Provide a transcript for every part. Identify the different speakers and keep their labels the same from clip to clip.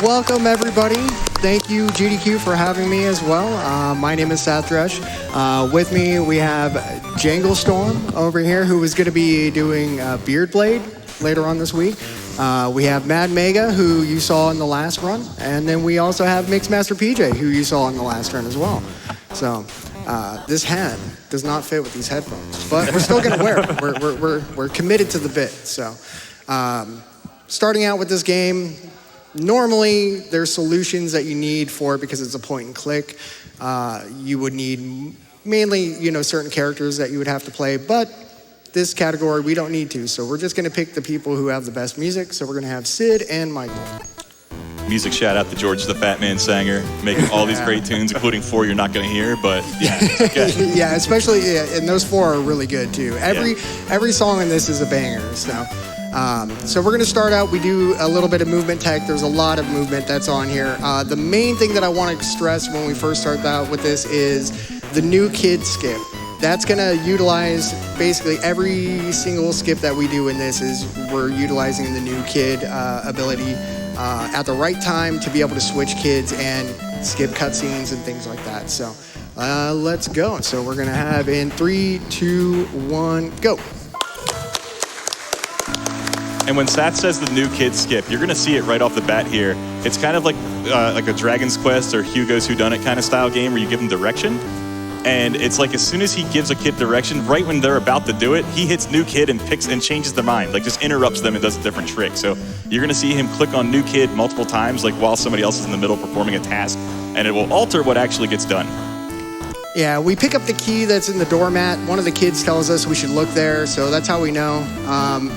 Speaker 1: Welcome, everybody. Thank you, GDQ, for having me as well. My name is Sathdresh. With me, we have Janglestorm over here, who is going to be doing Beard Blade later on this week. We have Mad Mega, who you saw in the last run. And then we also have miixmasterpj, who you saw in the last run as well. So this hat does not fit with these headphones, but we're still going to wear it. We're committed to the bit. So starting out with this game, normally there's solutions that you need for it because it's a point and click. You would need mainly, certain characters that you would have to play, but this category we don't need to. So we're just going to pick the people who have the best music. So we're going to have Sid and Michael.
Speaker 2: Music shout out to George the Fat Man Sanger, making all these great tunes, including 4 you're not going to hear, but yeah. Okay.
Speaker 1: Yeah, especially, and those 4 are really good too. Every song in this is a banger. So we're going to start out. We do a little bit of movement tech. There's a lot of movement that's on here. The main thing that I want to stress when we first start out with this is the new kid skip. That's going to utilize basically every single skip that we do in this is we're utilizing the new kid ability at the right time to be able to switch kids and skip cutscenes and things like that. So let's go. So we're going to have in 3, 2, 1, go.
Speaker 2: And when Sat says the new kid skip, you're going to see it right off the bat here. It's kind of like a Dragon's Quest or Hugo's Whodunit kind of style game where you give them direction. And it's like as soon as he gives a kid direction, right when they're about to do it, he hits new kid and picks and changes their mind, like just interrupts them and does a different trick. So you're going to see him click on new kid multiple times, like while somebody else is in the middle performing a task, and it will alter what actually gets done.
Speaker 1: Yeah, we pick up the key that's in the doormat. One of the kids tells us we should look there, so that's how we know.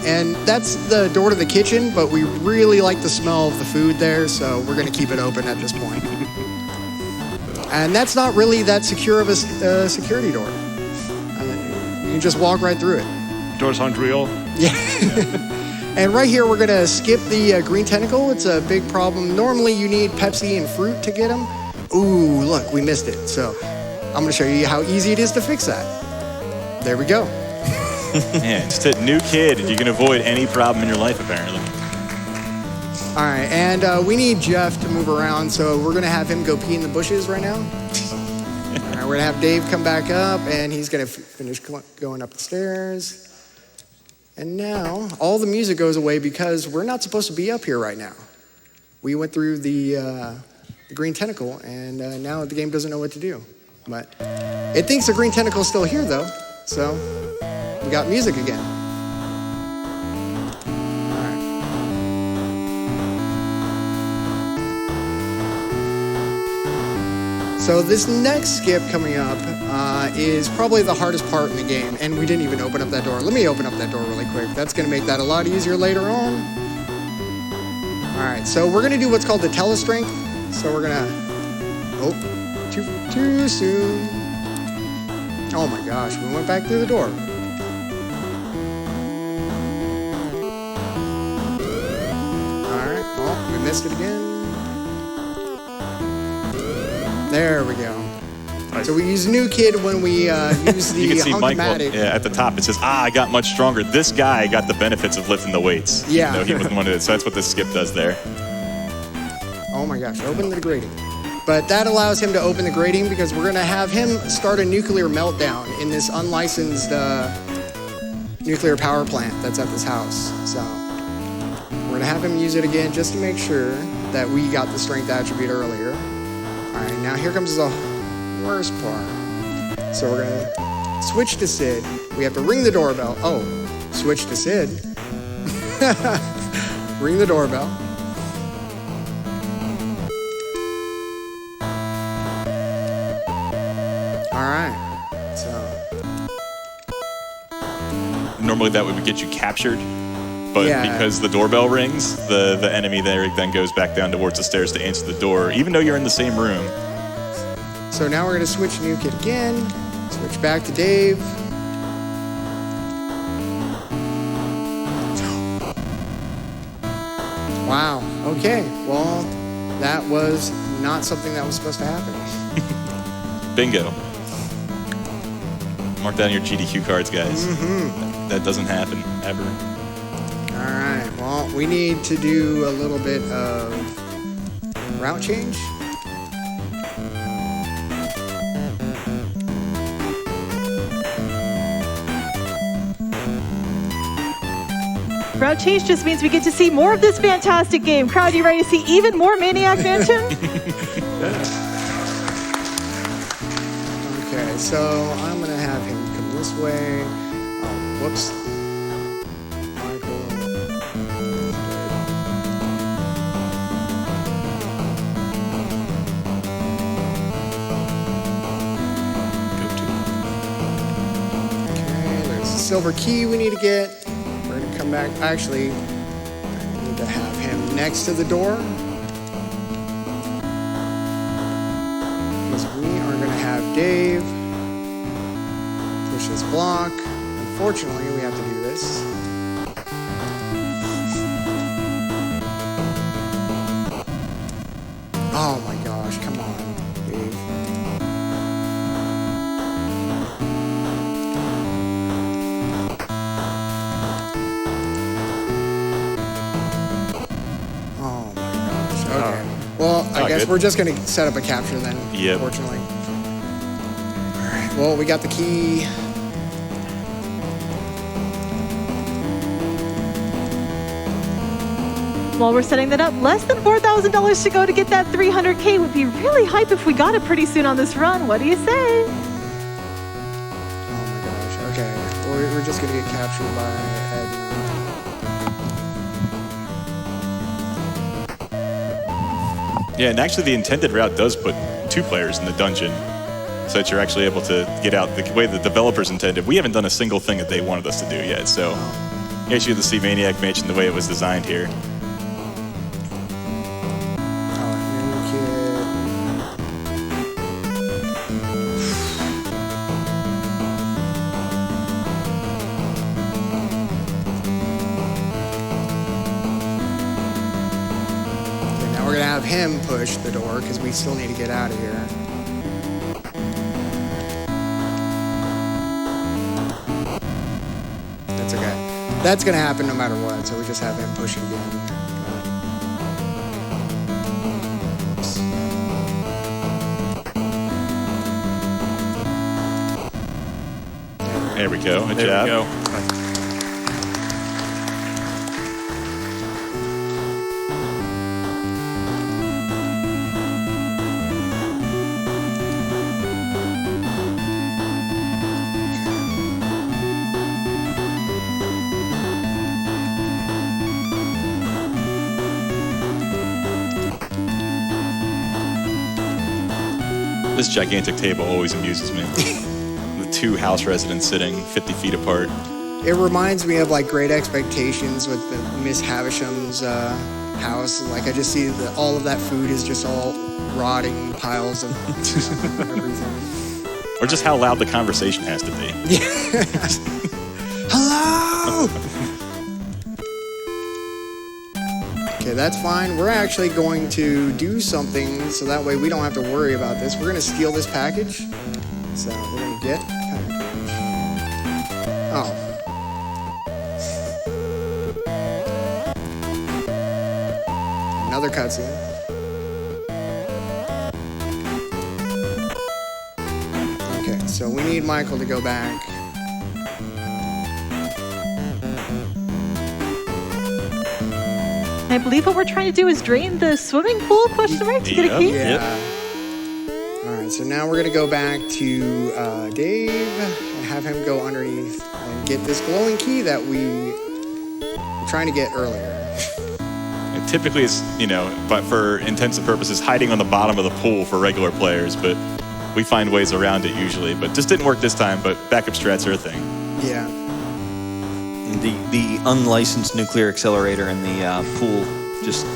Speaker 1: And that's the door to the kitchen, but we really like the smell of the food there, so we're going to keep it open at this point. And that's not really that secure of a security door. You can just walk right through it.
Speaker 3: Doors aren't real.
Speaker 1: Yeah. And right here, we're going to skip the green tentacle. It's a big problem. Normally, you need Pepsi and fruit to get them. Ooh, look, we missed it. So I'm going to show you how easy it is to fix that. There we go.
Speaker 2: Yeah, just hit new kid. You can avoid any problem in your life, apparently.
Speaker 1: All right, and we need Jeff to move around, so we're going to have him go pee in the bushes right now. All right, we're going to have Dave come back up, and he's going to finish going up the stairs. And now all the music goes away because we're not supposed to be up here right now. We went through the green tentacle, and now the game doesn't know what to do. But it thinks the green tentacle's still here, though, so we got music again. So this next skip coming up is probably the hardest part in the game, and we didn't even open up that door. Let me open up that door really quick. That's going to make that a lot easier later on. All right, so we're going to do what's called the telestrength. So we're going to... Oh, too soon. Oh my gosh, we went back through the door. All right, well, we missed it again. There we go. Nice. So we use new kid when we use the
Speaker 2: You can see Michael,
Speaker 1: Hunkomatic.
Speaker 2: at the top, it says, I got much stronger. This guy got the benefits of lifting the weights.
Speaker 1: Yeah.
Speaker 2: Even though he wasn't one of it. So that's what this skip does there.
Speaker 1: Oh my gosh, open the grating. But that allows him to open the grating because we're going to have him start a nuclear meltdown in this unlicensed nuclear power plant that's at this house. So we're going to have him use it again just to make sure that we got the strength attribute earlier. All right, now here comes the worst part. So we're going to switch to Sid. We have to ring the doorbell. Oh, switch to Sid. Ring the doorbell. All right, so.
Speaker 2: Normally that would get you captured, but
Speaker 1: Yeah.
Speaker 2: because the doorbell rings, the enemy there then goes back down towards the stairs to answer the door, even though you're in the same room.
Speaker 1: So now we're going to switch new kid again. Switch back to Dave. Wow. Okay. Well, that was not something that was supposed to happen.
Speaker 2: Bingo. Mark down your GDQ cards, guys.
Speaker 1: Mm-hmm.
Speaker 2: That doesn't happen, ever.
Speaker 1: All right. Well, we need to do a little bit of route change.
Speaker 3: Route change just means we get to see more of this fantastic game. Crowd, you ready to see even more Maniac Mansion?
Speaker 1: Okay, so I'm gonna have him come this way. Oh, whoops. Michael. Okay, there's a silver key we need to get. We're gonna come back. Actually, I need to have him next to the door. Because we are gonna have Dave push this block. Unfortunately, we have to do this. Oh my gosh, come on, Dave. Oh my gosh, okay. Well, I guess we're just gonna set up a capture then, unfortunately. All right, well, we got the key.
Speaker 3: While we're setting that up, less than $4,000 to go to get that 300K. Would be really hype if we got it pretty soon on this run. What do you say?
Speaker 1: Oh my gosh, okay. Well, we're just gonna get captured by Ed.
Speaker 2: Yeah, and actually the intended route does put 2 players in the dungeon so that you're actually able to get out the way the developers intended. We haven't done a single thing that they wanted us to do yet, so you guys get to see Maniac Mansion the way it was designed here.
Speaker 1: We're gonna have him push the door because we still need to get out of here. That's okay. That's gonna happen no matter what, so we just have him push it again.
Speaker 2: There we go. Good job.
Speaker 4: There we go.
Speaker 2: This gigantic table always amuses me. The 2 house residents sitting 50 feet apart.
Speaker 1: It reminds me of like Great Expectations with the Miss Havisham's house. Like I just see that all of that food is just all rotting piles of everything.
Speaker 2: Or just how loud the conversation has to be.
Speaker 1: Hello! Okay, that's fine. We're actually going to do something so that way we don't have to worry about this. We're going to steal this package. So we're going to get package. Oh. Another cutscene. Okay, so we need Michael to go back.
Speaker 3: I believe what we're trying to do is drain the swimming pool, question mark, to get a key?
Speaker 1: Yeah. All right, so now we're going to go back to Dave and have him go underneath and get this glowing key that we were trying to get earlier.
Speaker 2: And typically it's, but for intents and purposes, hiding on the bottom of the pool for regular players, but we find ways around it usually. But just didn't work this time, but backup strats are a thing.
Speaker 1: Yeah.
Speaker 4: The unlicensed nuclear accelerator in the pool, just,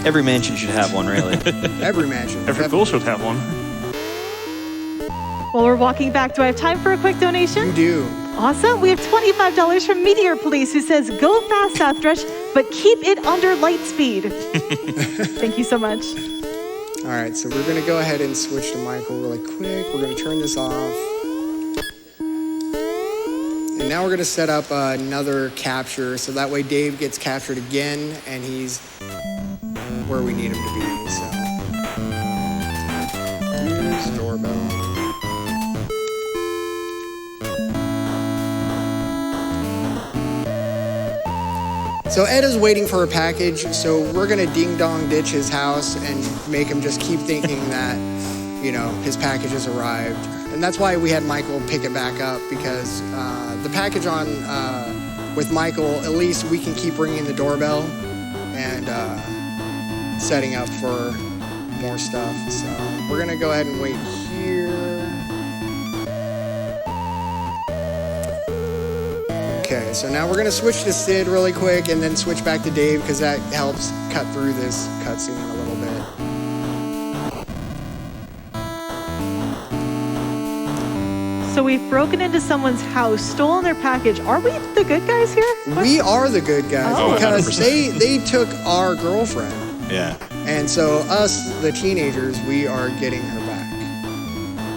Speaker 4: every mansion should have one, really.
Speaker 1: Every mansion.
Speaker 5: Every pool should have one.
Speaker 3: While we're walking back, do I have time for a quick donation?
Speaker 1: You do.
Speaker 3: Awesome. We have $25 from Meteor Police, who says, go fast, Sathdresh, but keep it under light speed. Thank you so much.
Speaker 1: All right, so we're going to go ahead and switch to Michael really quick. We're going to turn this off. And now we're going to set up another capture, so that way Dave gets captured again, and he's where we need him to be. So use doorbell. So Ed is waiting for a package, so we're gonna ding-dong ditch his house and make him just keep thinking that, you know, his package has arrived. And that's why we had Michael pick it back up, because the package on with Michael, at least we can keep ringing the doorbell and setting up for more stuff. So we're gonna go ahead and wait here. Okay, so now we're gonna switch to Sid really quick and then switch back to Dave, because that helps cut through this cutscene a little bit.
Speaker 3: So we've broken into someone's house, stolen their package. Are we the good guys here?
Speaker 1: We are the good guys
Speaker 3: Oh.
Speaker 1: because
Speaker 2: 100%.
Speaker 1: they took our girlfriend.
Speaker 2: Yeah.
Speaker 1: And so us, the teenagers, we are getting her back.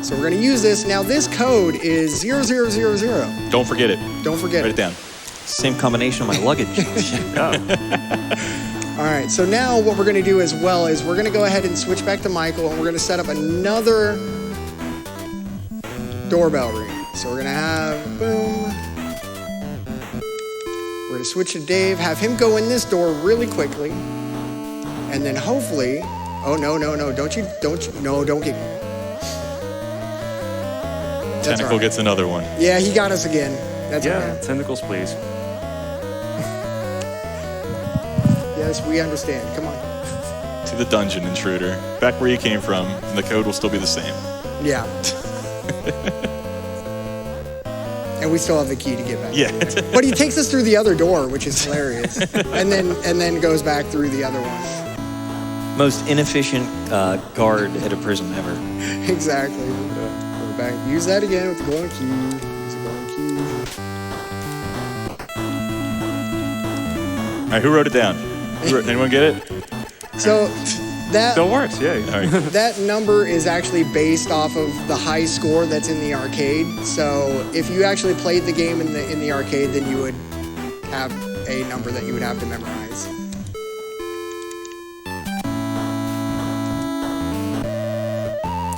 Speaker 1: So we're gonna use this. Now this code is 0000.
Speaker 2: Don't forget it.
Speaker 1: Don't forget
Speaker 2: Write
Speaker 1: it.
Speaker 2: it down.
Speaker 4: Same combination of my luggage.
Speaker 1: All right, so now what we're gonna do as well is we're gonna go ahead and switch back to Michael, and we're gonna set up another doorbell ring. So we're gonna have, boom. We're gonna switch to Dave, have him go in this door really quickly. And then hopefully, oh no, don't get. That's all
Speaker 2: Tentacle
Speaker 1: right.
Speaker 2: gets another one.
Speaker 1: Yeah, he got us again. That's
Speaker 5: Yeah,
Speaker 1: okay.
Speaker 5: tentacles, please.
Speaker 1: Yes, we understand. Come on.
Speaker 2: To the dungeon, intruder. Back where you came from, and the code will still be the same.
Speaker 1: Yeah. And we still have the key to get back.
Speaker 2: Yeah.
Speaker 1: But he takes us through the other door, which is hilarious, and then goes back through the other one.
Speaker 4: Most inefficient guard at a prison ever.
Speaker 1: Exactly. We're back. Use that again with the glowing key. Use the glowing key.
Speaker 2: All right, who wrote it down? Anyone get it?
Speaker 1: So that
Speaker 5: Still works, yeah.
Speaker 2: All right.
Speaker 1: that number is actually based off of the high score that's in the arcade. So if you actually played the game in the arcade, then you would have a number that you would have to memorize.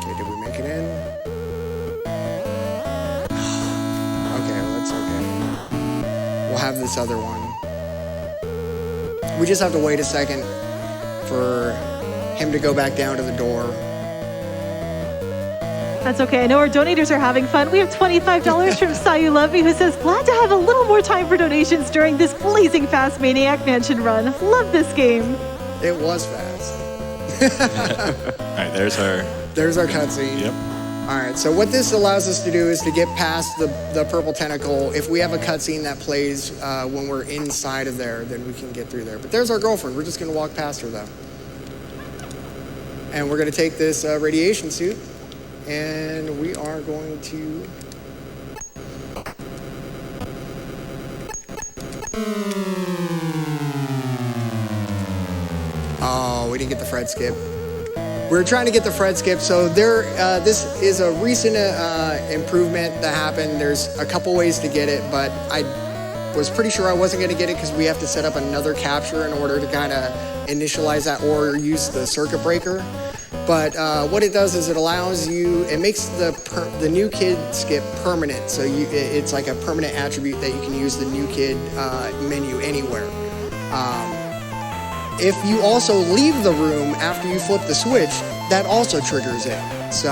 Speaker 1: Okay, did we make it in? Okay, well, that's okay. We'll have this other one. We just have to wait a second for him to go back down to the door.
Speaker 3: That's okay. I know our donators are having fun. We have $25 from Sayu Love Me, who says, glad to have a little more time for donations during this blazing fast Maniac Mansion run. Love this game.
Speaker 1: It was fast.
Speaker 2: All right, there's our.
Speaker 1: There's our cutscene.
Speaker 2: Yep.
Speaker 1: All right, so what this allows us to do is to get past the purple tentacle. If we have a cutscene that plays when we're inside of there, then we can get through there. But there's our girlfriend. We're just gonna walk past her though. And we're gonna take this radiation suit, and we are going to... Oh, we didn't get the Fred skip. We're trying to get the Fred skip. So this is a recent improvement that happened. There's a couple ways to get it, but I was pretty sure I wasn't going to get it because we have to set up another capture in order to kind of initialize that or use the circuit breaker. But what it does is it allows you, it makes the new kid skip permanent. So it's like a permanent attribute that you can use the new kid menu anywhere. If you also leave the room after you flip the switch, that also triggers it. So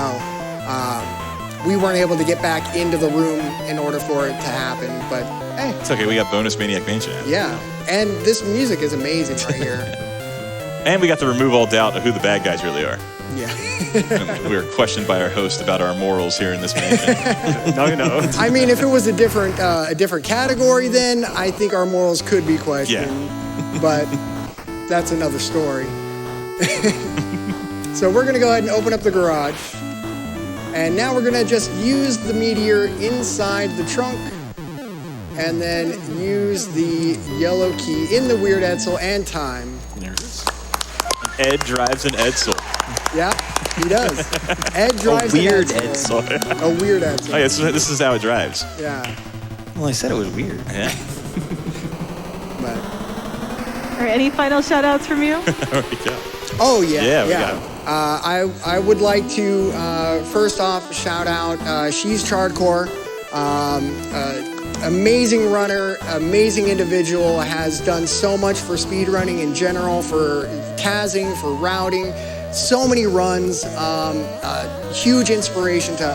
Speaker 1: we weren't able to get back into the room in order for it to happen, but hey.
Speaker 2: It's okay, we got bonus Maniac Mansion.
Speaker 1: Yeah, and this music is amazing right here.
Speaker 2: And we got to remove all doubt of who the bad guys really are.
Speaker 1: Yeah.
Speaker 2: And we were questioned by our host about our morals here in this mansion.
Speaker 5: No.
Speaker 1: I mean, if it was a different category, then I think our morals could be questioned.
Speaker 2: Yeah.
Speaker 1: But that's another story. So we're gonna go ahead and open up the garage. And now we're gonna just use the meteor inside the trunk and then use the yellow key in the weird Edsel and time.
Speaker 2: There it is. Ed drives an Edsel.
Speaker 1: Yeah, he does. Ed drives
Speaker 4: weird
Speaker 1: an Edsel. A weird Edsel.
Speaker 2: Oh yeah, this is how it drives.
Speaker 1: Yeah.
Speaker 4: Well, I said it was weird.
Speaker 2: Yeah.
Speaker 1: But
Speaker 3: Or any final shout outs from you?
Speaker 2: There we go.
Speaker 1: Oh yeah,
Speaker 2: Yeah, we got it.
Speaker 1: I would like to first off shout out She's Chardcore, amazing runner, amazing individual, has done so much for speedrunning in general, for Kazing, for routing, so many runs, huge inspiration to,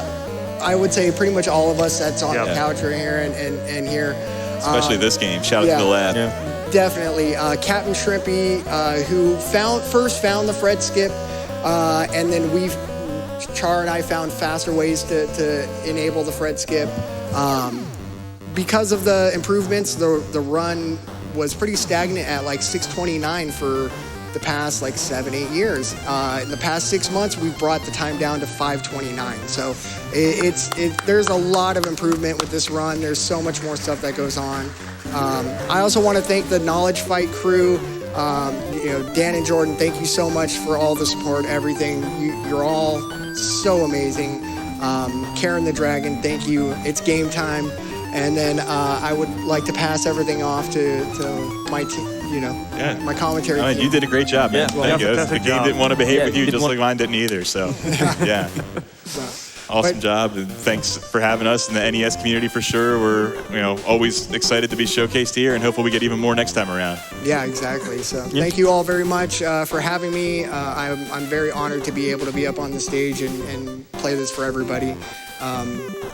Speaker 1: I would say, pretty much all of us that's on the couch right here and here.
Speaker 2: Especially this game. Shout out to the lab.
Speaker 4: Yeah.
Speaker 1: Definitely. Captain Shrimpy, who first found the Fred skip, and then Char and I found faster ways to enable the Fred skip. Because of the improvements, the run was pretty stagnant at like 6:29 for the past like 7-8 years. In the past 6 months, we've brought the time down to 5:29. So there's a lot of improvement with this run. There's so much more stuff that goes on. I also want to thank the Knowledge Fight crew. Dan and Jordan, thank you so much for all the support, everything. You're all so amazing. Karen the Dragon, thank you. It's game time. And then I would like to pass everything off to my team, my commentary team.
Speaker 2: You did a great job, man.
Speaker 4: Yeah,
Speaker 2: Thank you. The game didn't want to behave with you, just like mine didn't either. So, yeah. Awesome job, and thanks for having us in the NES community for sure. We're always excited to be showcased here, and hopefully we get even more next time around.
Speaker 1: Yeah, exactly. So thank you all very much for having me. I'm very honored to be able to be up on the stage and play this for everybody.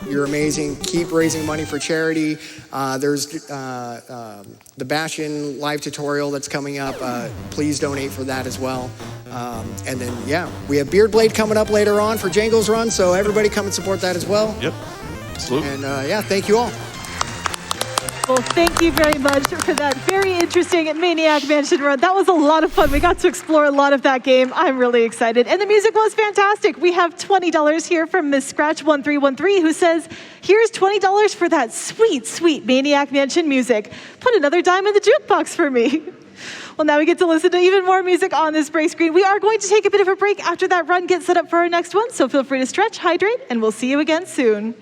Speaker 1: You're amazing. Keep raising money for charity. There's the Bastion live tutorial that's coming up. Please donate for that as well. And then, we have Beard Blade coming up later on for Jangle's Run, so everybody come and support that as well.
Speaker 2: Yep. Absolutely.
Speaker 1: And thank you all.
Speaker 3: Well, thank you very much for that very interesting Maniac Mansion run. That was a lot of fun. We got to explore a lot of that game. I'm really excited. And the music was fantastic. We have $20 here from Miss Scratch 1313 who says, here's $20 for that sweet, sweet Maniac Mansion music. Put another dime in the jukebox for me. Well, now we get to listen to even more music on this break screen. We are going to take a bit of a break after that run gets set up for our next one. So feel free to stretch, hydrate, and we'll see you again soon.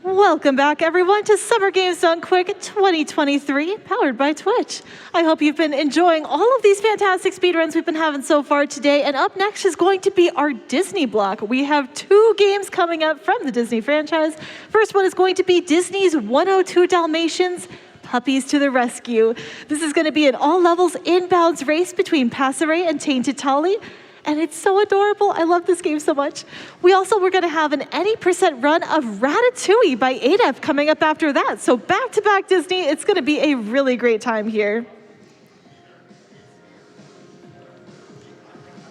Speaker 3: Welcome back, everyone, to Summer Games Done Quick 2023, powered by Twitch. I hope you've been enjoying all of these fantastic speedruns we've been having so far today. And up next is going to be our Disney block. We have 2 games coming up from the Disney franchise. First one is going to be Disney's 102 Dalmatians, Puppies to the Rescue. This is going to be an all-levels inbounds race between Passeray and Tainted Tolly. And it's so adorable. I love this game so much. We also were going to have an any % run of Ratatouille by ADEF coming up after that. So back-to-back Disney, it's going to be a really great time here.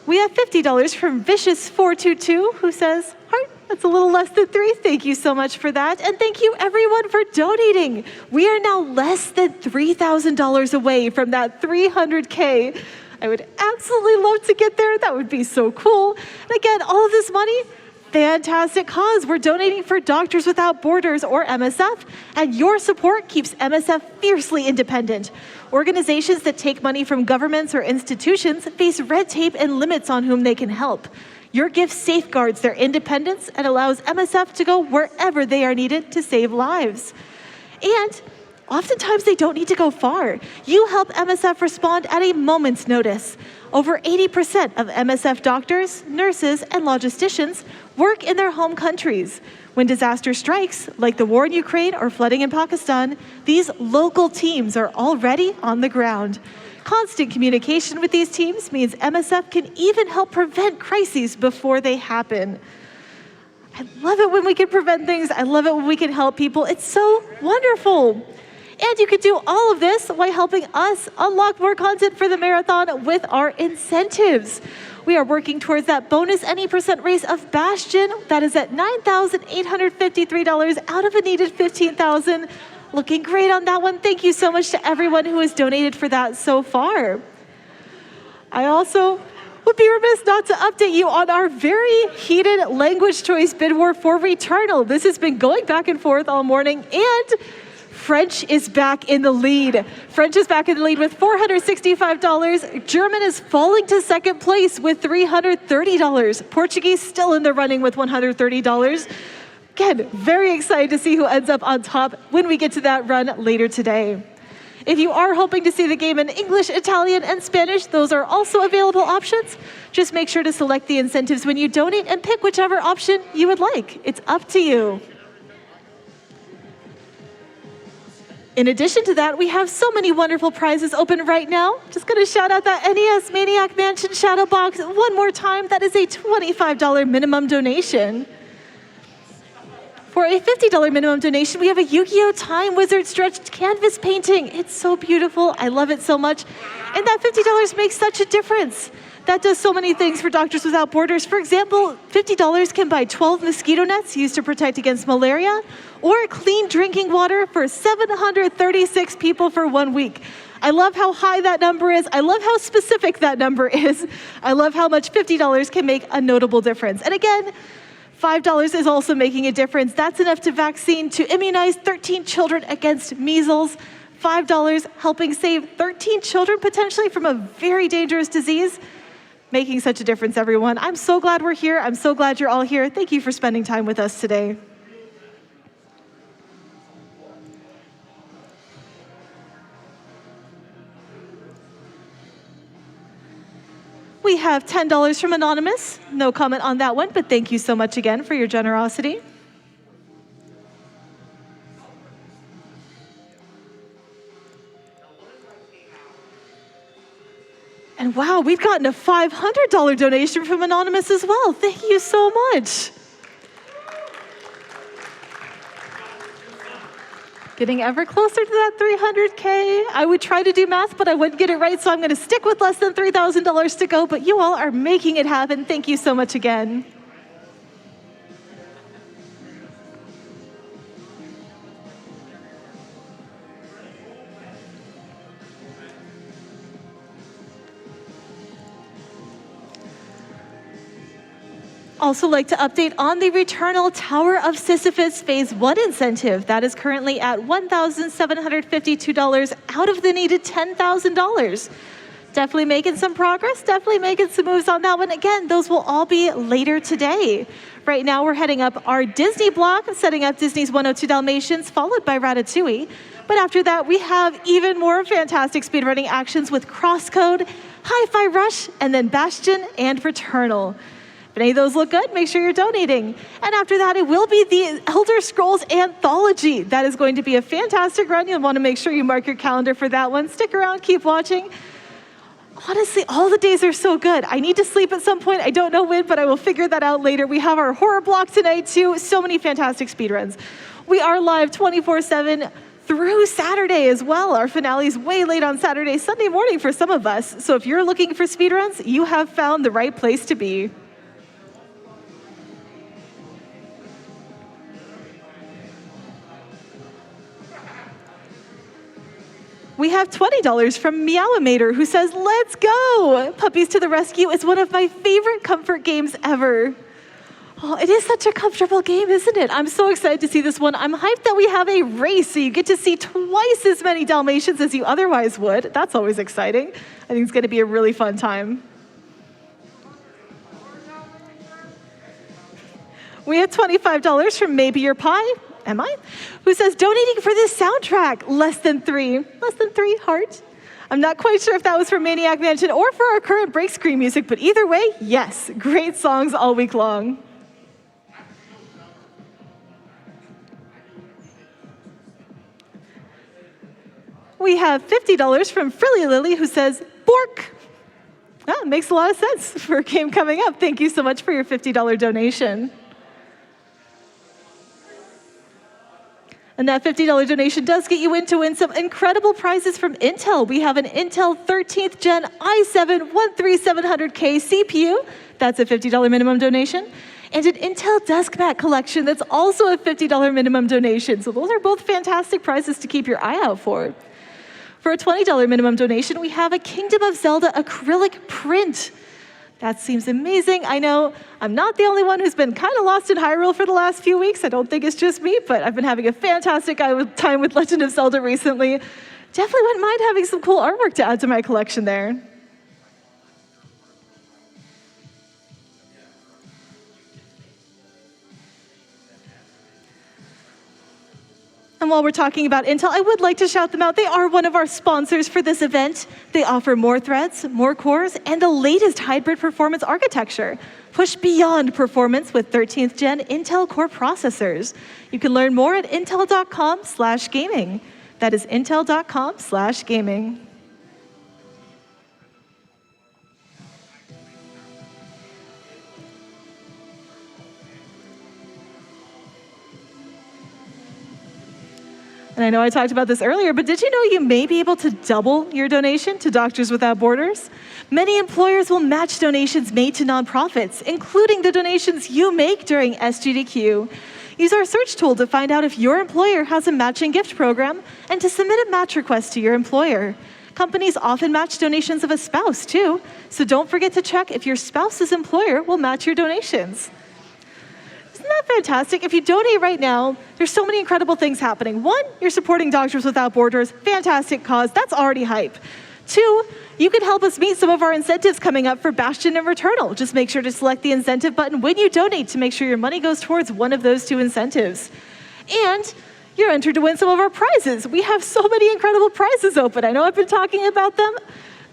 Speaker 3: We have $50 from Vicious422, who says, heart, that's a little less than 3. Thank you so much for that. And thank you everyone for donating. We are now less than $3,000 away from that 300K. I would absolutely love to get there. That would be so cool. And again, all of this money, fantastic cause. We're donating for Doctors Without Borders, or MSF, and your support keeps MSF fiercely independent. Organizations that take money from governments or institutions face red tape and limits on whom they can help. Your gift safeguards their independence and allows MSF to go wherever they are needed to save lives. And oftentimes, they don't need to go far. You help MSF respond at a moment's notice. Over 80% of MSF doctors, nurses, and logisticians work in their home countries. When disaster strikes, like the war in Ukraine or flooding in Pakistan, these local teams are already on the ground. Constant communication with these teams means MSF can even help prevent crises before they happen. I love it when we can prevent things. I love it when we can help people. It's so wonderful. And you can do all of this while helping us unlock more content for the marathon with our incentives. We are working towards that bonus any % race of Bastion. That is at $9,853 out of a needed $15,000. Looking great on that one. Thank you so much to everyone who has donated for that so far. I also would be remiss not to update you on our very heated language choice bid war for Returnal. This has been going back and forth all morning, and French is back in the lead. French is back in the lead with $465. German is falling to second place with $330. Portuguese still in the running with $130. Again, very excited to see who ends up on top when we get to that run later today. If you are hoping to see the game in English, Italian, and Spanish, those are also available options. Just make sure to select the incentives when you donate and pick whichever option you would like. It's up to you. In addition to that, we have so many wonderful prizes open right now. Just going to shout out that NES Maniac Mansion Shadow Box one more time. That is a $25 minimum donation. For a $50 minimum donation, we have a Yu-Gi-Oh! Time Wizard stretched canvas painting. It's so beautiful. I love it so much. And that $50 makes such a difference. That does so many things for Doctors Without Borders. For example, $50 can buy 12 mosquito nets used to protect against malaria, or clean drinking water for 736 people for 1 week. I love how high that number is. I love how specific that number is. I love how much $50 can make a notable difference. And again, $5 is also making a difference. That's enough to immunize 13 children against measles. $5 helping save 13 children potentially from a very dangerous disease. Making such a difference, everyone. I'm so glad we're here. I'm so glad you're all here. Thank you for spending time with us today. We have $10 from Anonymous. No comment on that one, but thank you so much again for your generosity. And wow, we've gotten a $500 donation from Anonymous as well. Thank you so much. Getting ever closer to that 300K. I would try to do math, but I wouldn't get it right, so I'm going to stick with less than $3,000 to go, but you all are making it happen. Thank you so much again. Also like to update on the Returnal Tower of Sisyphus Phase 1 incentive. That is currently at $1,752 out of the needed $10,000. Definitely making some progress, definitely making some moves on that one. Again, those will all be later today. Right now, we're heading up our Disney block, setting up Disney's 102 Dalmatians, followed by Ratatouille. But after that, we have even more fantastic speedrunning actions with Crosscode, Hi-Fi Rush, and then Bastion and Returnal. If any of those look good, make sure you're donating. And after that, it will be the Elder Scrolls Anthology. That is going to be a fantastic run. You'll want to make sure you mark your calendar for that one. Stick around, keep watching. Honestly, all the days are so good. I need to sleep at some point. I don't know when, but I will figure that out later. We have our horror block tonight, too. So many fantastic speedruns. We are live 24/7 through Saturday as well. Our finale is way late on Saturday, Sunday morning for some of us. So if you're looking for speedruns, you have found the right place to be. We have $20 from Meowimator, who says, let's go! Puppies to the Rescue is one of my favorite comfort games ever. Oh, it is such a comfortable game, isn't it? I'm so excited to see this one. I'm hyped that we have a race, so you get to see twice as many Dalmatians as you otherwise would. That's always exciting. I think it's going to be a really fun time. We have $25 from Maybe Your Pie. Am I? Who says, donating for this soundtrack, less than three heart. I'm not quite sure if that was for Maniac Mansion or for our current break screen music, but either way, yes, great songs all week long. We have $50 from Frilly Lily, who says, Bork. That makes a lot of sense for a game coming up. Thank you so much for your $50 donation. And that $50 donation does get you in to win some incredible prizes from Intel. We have an Intel 13th Gen i7-13700K CPU. That's a $50 minimum donation. And an Intel Desk Mat collection that's also a $50 minimum donation. So those are both fantastic prizes to keep your eye out for. For a $20 minimum donation, we have a Kingdom of Zelda acrylic print. That seems amazing. I know I'm not the only one who's been kind of lost in Hyrule for the last few weeks. I don't think it's just me, but I've been having a fantastic time with Legend of Zelda recently. Definitely wouldn't mind having some cool artwork to add to my collection there. And while we're talking about Intel, I would like to shout them out. They are one of our sponsors for this event. They offer more threads, more cores, and the latest hybrid performance architecture. Push beyond performance with 13th Gen Intel Core processors. You can learn more at intel.com/gaming. That is intel.com/gaming. And I know I talked about this earlier, but did you know you may be able to double your donation to Doctors Without Borders? Many employers will match donations made to nonprofits, including the donations you make during SGDQ. Use our search tool to find out if your employer has a matching gift program and to submit a match request to your employer. Companies often match donations of a spouse, too, so don't forget to check if your spouse's employer will match your donations. Isn't that fantastic? If you donate right now, there's so many incredible things happening. One, you're supporting Doctors Without Borders, fantastic cause, that's already hype. Two, you can help us meet some of our incentives coming up for Bastion and Returnal. Just make sure to select the incentive button when you donate to make sure your money goes towards one of those two incentives. And you're entered to win some of our prizes. We have so many incredible prizes open. I know I've been talking about them.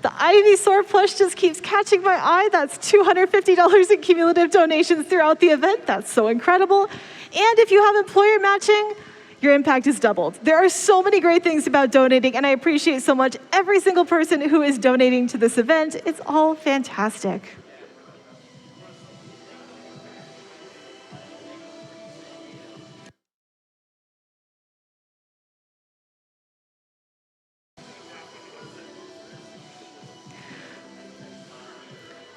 Speaker 3: The Ivy Sword plush just keeps catching my eye. That's $250 in cumulative donations throughout the event. That's so incredible. And if you have employer matching, your impact is doubled. There are so many great things about donating, and I appreciate so much every single person who is donating to this event. It's all fantastic.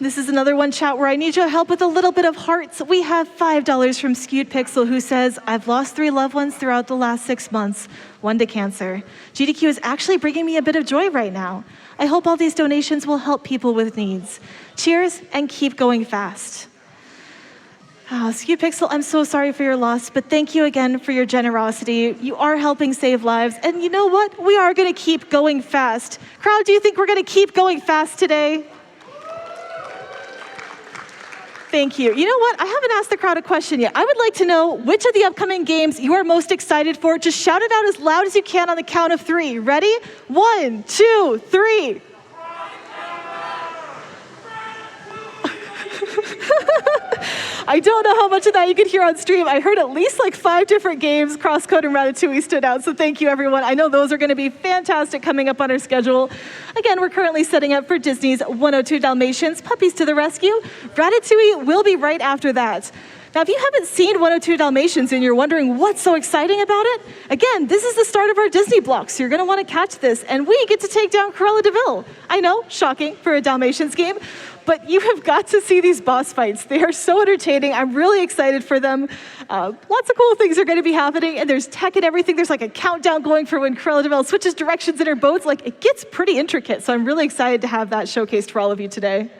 Speaker 3: This is another one, chat, where I need your help with a little bit of hearts. We have $5 from Skewed Pixel, who says, I've lost 3 loved ones throughout the last 6 months, 1 to cancer. GDQ is actually bringing me a bit of joy right now. I hope all these donations will help people with needs. Cheers, and keep going fast. Oh, Ski Pixel, I'm so sorry for your loss, but thank you again for your generosity. You are helping save lives, and you know what? We are going to keep going fast. Crowd, do you think we're going to keep going fast today? Thank you. You know what? I haven't asked the crowd a question yet. I would like to know which of the upcoming games you are most excited for. Just shout it out as loud as you can on the count of 3. Ready? 1, 2, 3. I don't know how much of that you could hear on stream. I heard at least like 5 different games. Crosscode and Ratatouille stood out, so thank you, everyone. I know those are going to be fantastic coming up on our schedule. Again, we're currently setting up for Disney's 102 Dalmatians, Puppies to the Rescue. Ratatouille will be right after that. Now, if you haven't seen 102 Dalmatians and you're wondering what's so exciting about it, again, this is the start of our Disney block, so you're going to want to catch this, and we get to take down Cruella de Vil. I know, shocking for a Dalmatians game, but you have got to see these boss fights. They are so entertaining. I'm really excited for them. Lots of cool things are going to be happening, and there's tech and everything. There's like a countdown going for when Cruella de Vil switches directions in her boats. Like, it gets pretty intricate, so I'm really excited to have that showcased for all of you today.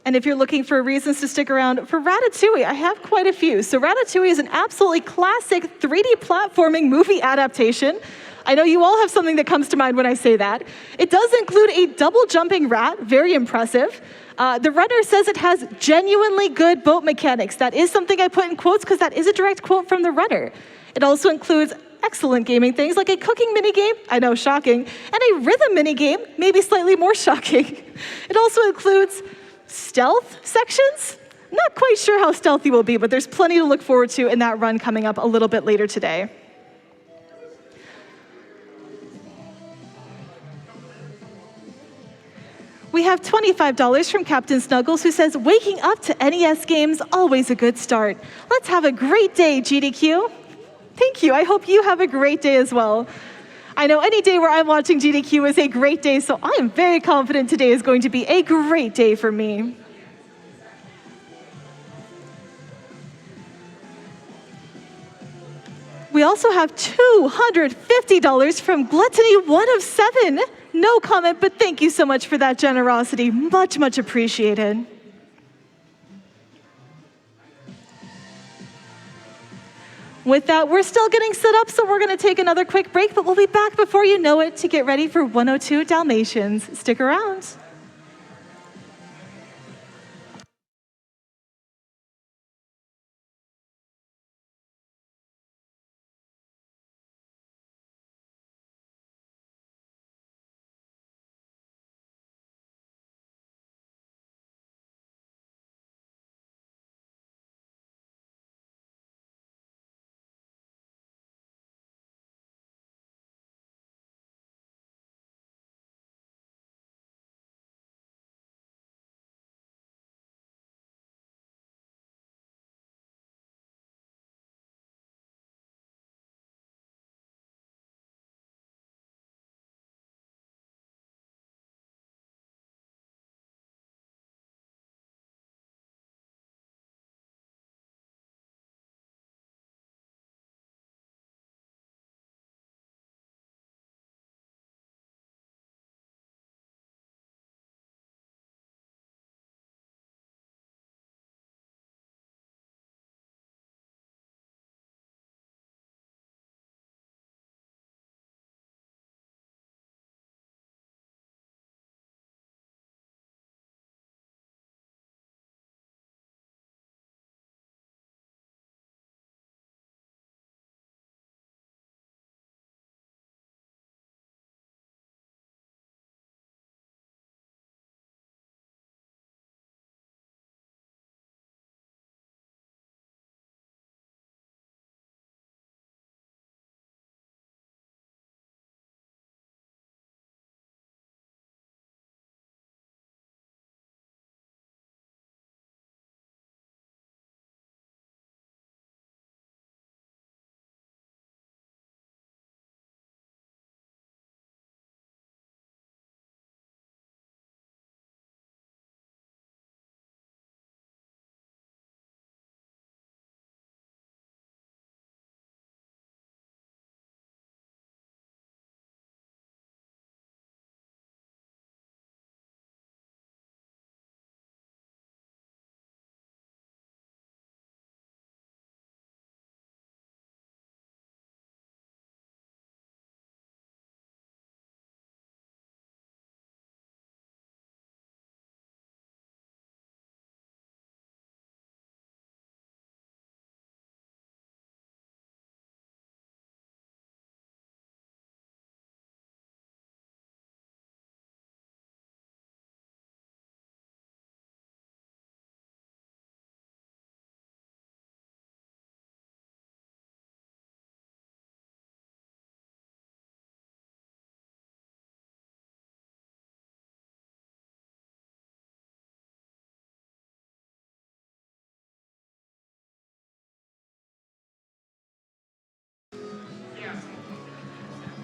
Speaker 3: And if you're looking for reasons to stick around for Ratatouille, I have quite a few. So Ratatouille is an absolutely classic 3D platforming movie adaptation. I know you all have something that comes to mind when I say that. It does include a double jumping rat, very impressive. The runner says it has genuinely good boat mechanics. That is something I put in quotes because that is a direct quote from the runner. It also includes excellent gaming things like a cooking minigame, I know, shocking, and a rhythm minigame, maybe slightly more shocking. It also includes stealth sections. Not quite sure how stealthy will be, but there's plenty to look forward to in that run coming up a little bit later today. We have $25 from Captain Snuggles, who says, waking up to NES games, always a good start. Let's have a great day, GDQ. Thank you. I hope you have a great day as well. I know any day where I'm watching GDQ is a great day, so I am very confident today is going to be a great day for me. We also have $250 from Gluttony1of7. No comment, but thank you so much for that generosity. Much, much appreciated. With that, we're still getting set up, so we're going to take another quick break, but we'll be back before you know it to get ready for 102 Dalmatians. Stick around.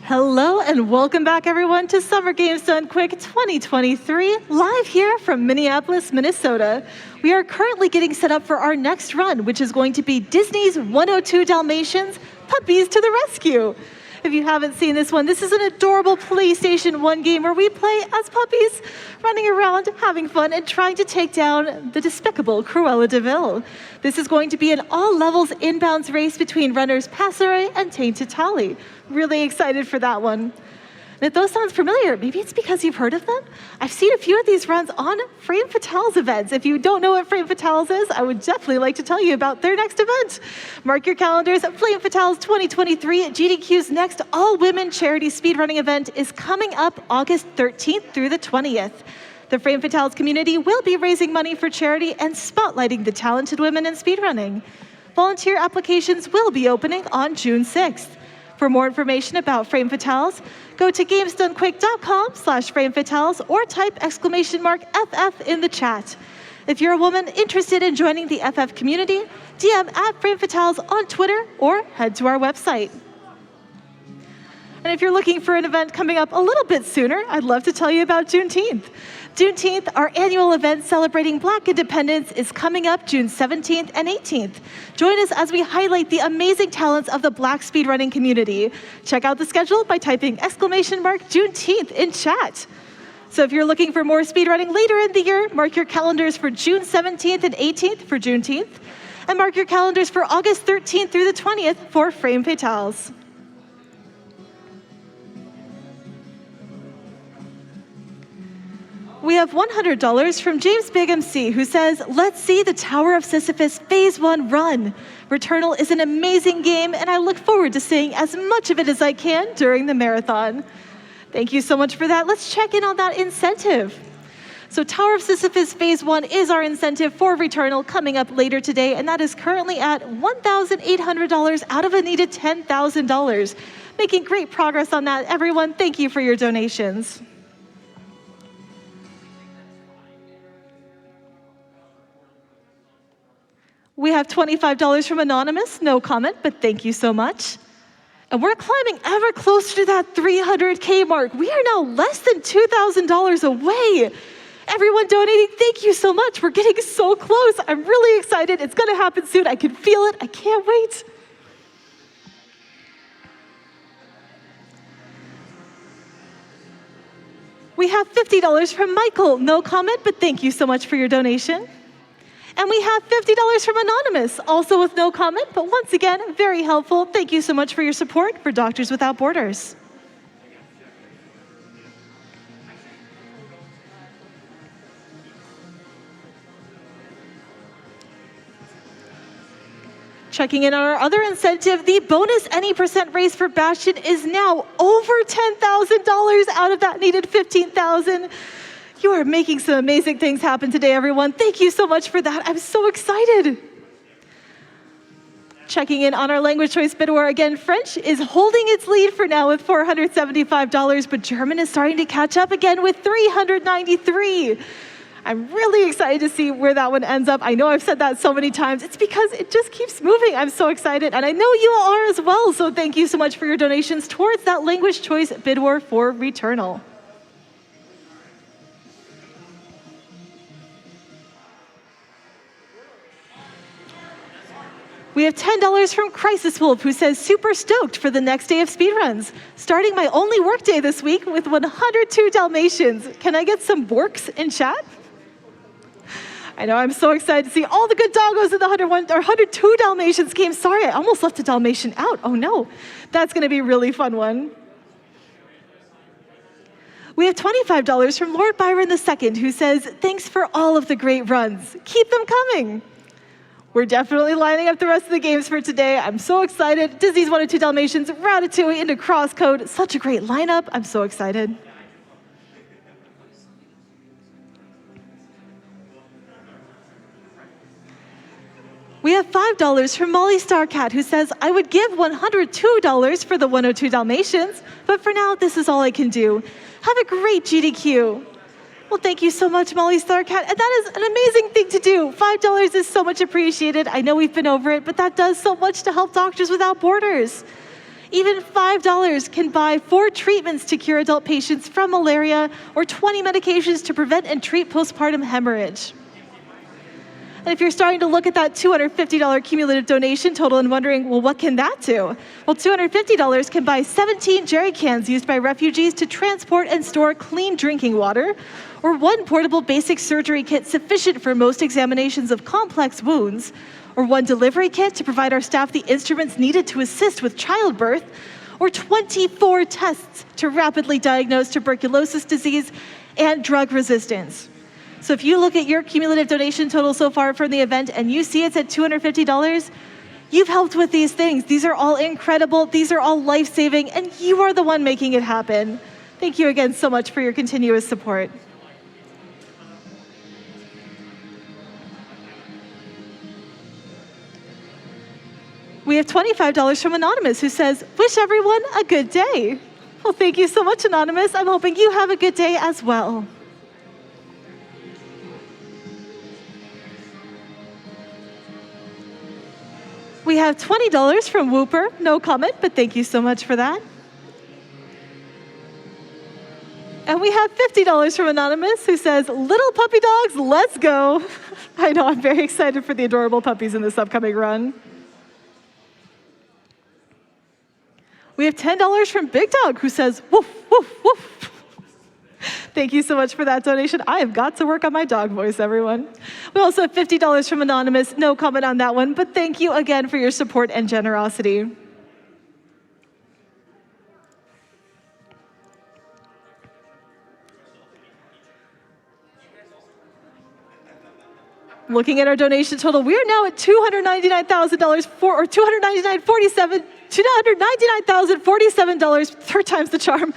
Speaker 3: Hello and welcome back, everyone, to Summer Games Done Quick 2023, live here from Minneapolis, Minnesota. We are currently getting set up for our next run, which is going to be Disney's 102 Dalmatians, Puppies to the Rescue. If you haven't seen this one, this is an adorable PlayStation 1 game where we play as puppies, running around, having fun, and trying to take down the despicable Cruella de Vil. This is going to be an all-levels inbounds race between runners Passeret and Tainted Tally. Really excited for that one. And if those sounds familiar, maybe it's because you've heard of them. I've seen a few of these runs on Frame Fatale's events. If you don't know what Frame Fatale's is, I would definitely like to tell you about their next event. Mark your calendars. Flame Fatale's 2023 GDQ's next all-women charity speedrunning event is coming up August 13th through the 20th. The Frame Fatale's community will be raising money for charity and spotlighting the talented women in speedrunning. Volunteer applications will be opening on June 6th. For more information about Frame Fatales, go to gamesdonequick.com/framefatales or type !FF in the chat. If you're a woman interested in joining the FF community, DM @Frame Fatales on Twitter or head to our website. And if you're looking for an event coming up a little bit sooner, I'd love to tell you about Juneteenth. Juneteenth, our annual event celebrating Black independence, is coming up June 17th and 18th. Join us as we highlight the amazing talents of the Black speedrunning community. Check out the schedule by typing !Juneteenth in chat. So if you're looking for more speedrunning later in the year, mark your calendars for June 17th and 18th for Juneteenth, and mark your calendars for August 13th through the 20th for Frame Fatales. We have $100 from James Big MC, who says, "Let's see the Tower of Sisyphus Phase 1 run. Returnal is an amazing game, and I look forward to seeing as much of it as I can during the marathon." Thank you so much for that. Let's check in on that incentive. So Tower of Sisyphus Phase 1 is our incentive for Returnal coming up later today, and that is currently at $1,800 out of a needed $10,000. Making great progress on that, everyone. Thank you for your donations. We have $25 from Anonymous, no comment, but thank you so much. And we're climbing ever closer to that 300K mark. We are now less than $2,000 away. Everyone donating, thank you so much. We're getting so close. I'm really excited. It's gonna happen soon. I can feel it. I can't wait. We have $50 from Michael, no comment, but thank you so much for your donation. And we have $50 from Anonymous, also with no comment, but once again, very helpful. Thank you so much for your support for Doctors Without Borders. Checking in on our other incentive, the bonus any percent raise for Bastion is now over $10,000 out of that needed $15,000. You are making some amazing things happen today, everyone. Thank you so much for that. I'm so excited. Checking in on our language choice bid war again, French is holding its lead for now with $475, but German is starting to catch up again with $393. I'm really excited to see where that one ends up. I know I've said that so many times. It's because it just keeps moving. I'm so excited, and I know you all are as well, so thank you so much for your donations towards that language choice bid war for Returnal. We have $10 from Crisis Wolf, who says, "Super stoked for the next day of speedruns. Starting my only workday this week with 102 Dalmatians. Can I get some borks in chat?" I know, I'm so excited to see all the good doggos in the 102 Dalmatians game. Sorry, I almost left a Dalmatian out. Oh no, that's gonna be a really fun one. We have $25 from Lord Byron II, who says, "Thanks for all of the great runs. Keep them coming." We're definitely lining up the rest of the games for today. I'm so excited. Disney's 102 Dalmatians, Ratatouille into Crosscode. Such a great lineup. I'm so excited. We have $5 from Molly Starcat, who says, "I would give $102 for the 102 Dalmatians, but for now, this is all I can do. Have a great GDQ." Well, thank you so much, Molly Starcat. And that is an amazing thing to do. $5 is so much appreciated. I know we've been over it, but that does so much to help Doctors Without Borders. Even $5 can buy 4 treatments to cure adult patients from malaria or 20 medications to prevent and treat postpartum hemorrhage. And if you're starting to look at that $250 cumulative donation total and wondering, well, what can that do? Well, $250 can buy 17 jerry cans used by refugees to transport and store clean drinking water, or 1 portable basic surgery kit sufficient for most examinations of complex wounds, or 1 delivery kit to provide our staff the instruments needed to assist with childbirth, or 24 tests to rapidly diagnose tuberculosis disease and drug resistance. So if you look at your cumulative donation total so far from the event and you see it's at $250, you've helped with these things. These are all incredible, these are all life-saving, and you are the one making it happen. Thank you again so much for your continuous support. We have $25 from Anonymous, who says, wish everyone a good day. Well, thank you so much, Anonymous. I'm hoping you have a good day as well. We have $20 from Whooper, no comment, but thank you so much for that. And we have $50 from Anonymous, who says, little puppy dogs, let's go. I know, I'm very excited for the adorable puppies in this upcoming run. We have $10 from Big Dog, who says, woof, woof, woof. Thank you so much for that donation. I have got to work on my dog voice, everyone. We also have $50 from Anonymous. No comment on that one, but thank you again for your support and generosity. Looking at our donation total, we are now at $299,000 or $299,047, 3 times the charm,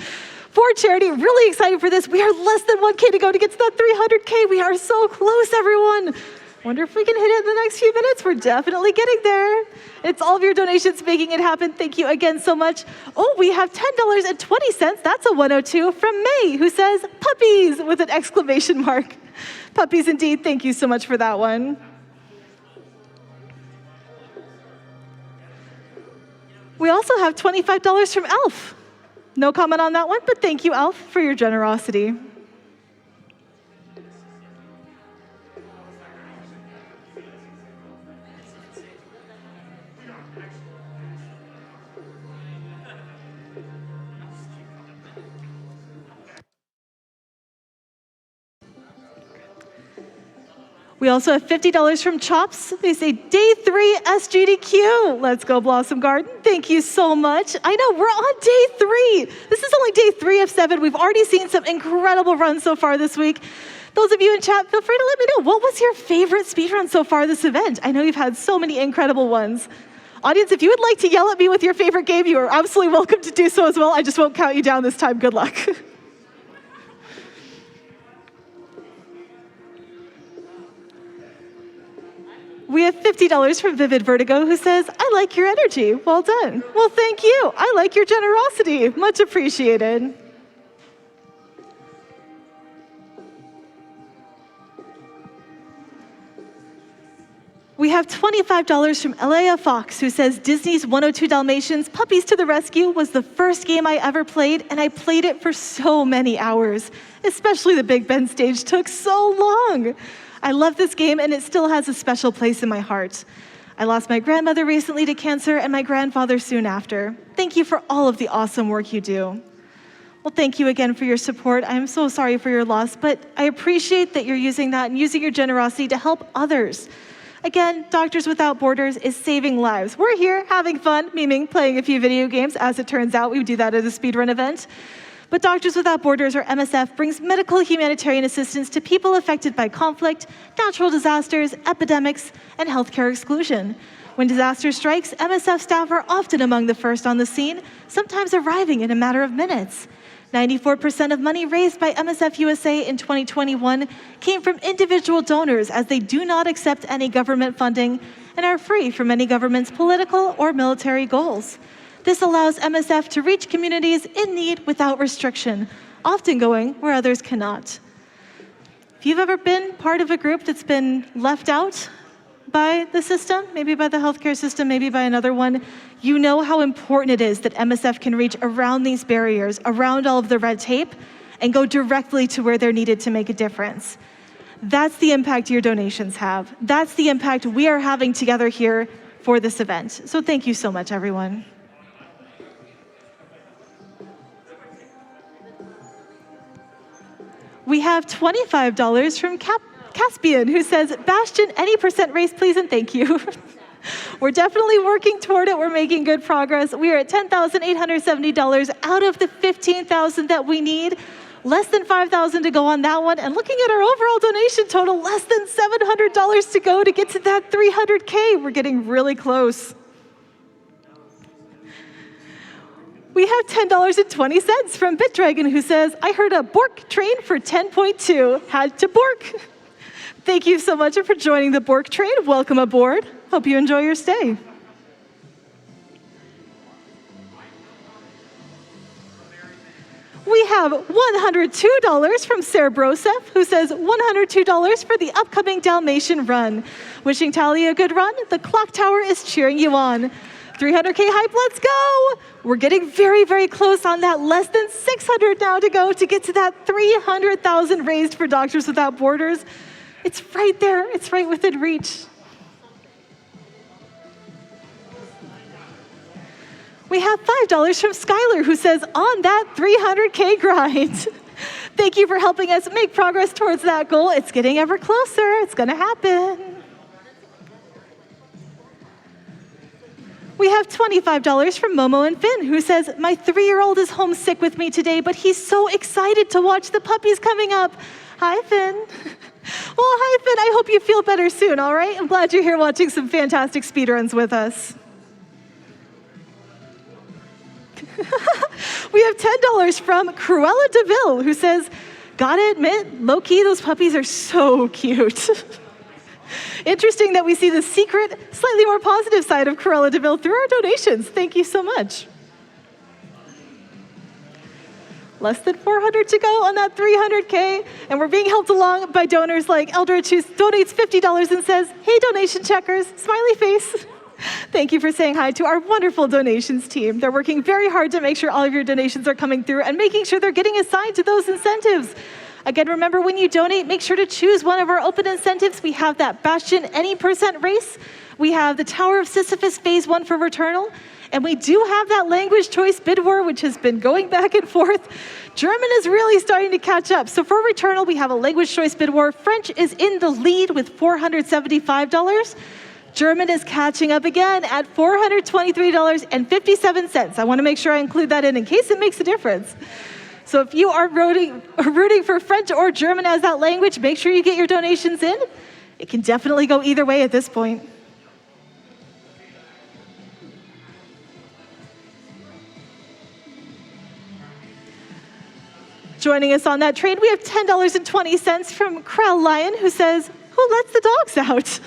Speaker 3: for charity. Really excited for this. We are less than 1K to go to get to that 300K. We are so close, everyone. Wonder if we can hit it in the next few minutes. We're definitely getting there. It's all of your donations making it happen. Thank you again so much. Oh, we have $10.20. That's a 102 from May, who says, puppies, with an exclamation mark. Puppies indeed. Thank you so much for that one. We also have $25 from Elf. No comment on that one, but thank you, Elf, for your generosity. We also have $50 from Chops. They say, day 3 SGDQ. Let's go, Blossom Garden. Thank you so much. I know, we're on day 3. This is only day 3 of 7. We've already seen some incredible runs so far this week. Those of you in chat, feel free to let me know, what was your favorite speedrun so far this event? I know you've had so many incredible ones. Audience, if you would like to yell at me with your favorite game, you are absolutely welcome to do so as well. I just won't count you down this time. Good luck. We have $50 from Vivid Vertigo, who says, I like your energy. Well done. Well, thank you. I like your generosity. Much appreciated. We have $25 from Alea Fox, who says, Disney's 102 Dalmatians, Puppies to the Rescue was the first game I ever played, and I played it for so many hours. Especially the Big Ben stage took so long. I love this game, and it still has a special place in my heart. I lost my grandmother recently to cancer and my grandfather soon after. Thank you for all of the awesome work you do. Well, thank you again for your support. I am so sorry for your loss, but I appreciate that you're using that and using your generosity to help others. Again, Doctors Without Borders is saving lives. We're here having fun, memeing, playing a few video games. As it turns out, we do that at a speedrun event. But Doctors Without Borders, or MSF, brings medical humanitarian assistance to people affected by conflict, natural disasters, epidemics, and healthcare exclusion. When disaster strikes, MSF staff are often among the first on the scene, sometimes arriving in a matter of minutes. 94% of money raised by MSF USA in 2021 came from individual donors, as they do not accept any government funding and are free from any government's political or military goals. This allows MSF to reach communities in need without restriction, often going where others cannot. If you've ever been part of a group that's been left out by the system, maybe by the healthcare system, maybe by another one, you know how important it is that MSF can reach around these barriers, around all of the red tape, and go directly to where they're needed to make a difference. That's the impact your donations have. That's the impact we are having together here for this event. So thank you so much, everyone. We have $25 from Caspian, who says, Bastion, any % raise, please, and thank you. We're definitely working toward it. We're making good progress. We are at $10,870 out of the $15,000 that we need. Less than $5,000 to go on that one. And looking at our overall donation total, less than $700 to go to get to that 300K. We're getting really close. We have $10.20 from BitDragon, who says, I heard a Bork train for 10.2. Had to Bork. Thank you so much for joining the Bork train. Welcome aboard. Hope you enjoy your stay. We have $102 from Sarah Brosef, who says $102 for the upcoming Dalmatian run. Wishing Talia a good run. The clock tower is cheering you on. 300K hype, let's go! We're getting very, very close on that. Less than 600 now to go to get to that 300,000 raised for Doctors Without Borders. It's right there, it's right within reach. We have $5 from Skylar, who says, on that 300K grind. Thank you for helping us make progress towards that goal. It's getting ever closer, it's gonna happen. We have $25 from Momo and Finn, who says, my 3-year-old is homesick with me today, but he's so excited to watch the puppies coming up. Hi, Finn. Well, hi, Finn. I hope you feel better soon, all right? I'm glad you're here watching some fantastic speedruns with us. We have $10 from Cruella DeVille, who says, gotta admit, low-key, those puppies are so cute. Interesting that we see the secret, slightly more positive side of Cruella DeVille through our donations. Thank you so much. Less than 400 to go on that 300K, and we're being helped along by donors like Eldridge, who donates $50 and says, hey, donation checkers, smiley face. Thank you for saying hi to our wonderful donations team. They're working very hard to make sure all of your donations are coming through and making sure they're getting assigned to those incentives. Again, remember, when you donate, make sure to choose one of our open incentives. We have that Bastion any % race. We have the Tower of Sisyphus Phase 1 for Returnal. And we do have that language choice bid war, which has been going back and forth. German is really starting to catch up. So for Returnal, we have a language choice bid war. French is in the lead with $475. German is catching up again at $423.57. I want to make sure I include that in case it makes a difference. So if you are rooting for French or German as that language, make sure you get your donations in. It can definitely go either way at this point. Joining us on that trade, we have $10.20 from Krell Lion, who says, who lets the dogs out?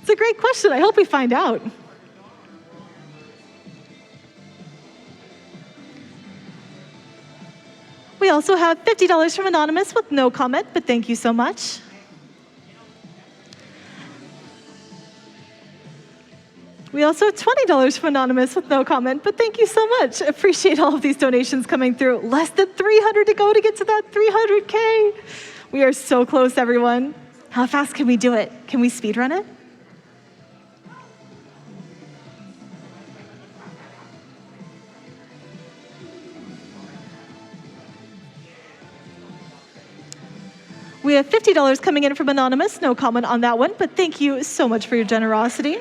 Speaker 3: It's a great question. I hope we find out. We also have $50 from Anonymous with no comment, but thank you so much. We also have $20 from Anonymous with no comment, but thank you so much. Appreciate all of these donations coming through. Less than 300 to go to get to that 300K. We are so close, everyone. How fast can we do it? Can we speedrun it? We have $50 coming in from Anonymous. No comment on that one, but thank you so much for your generosity.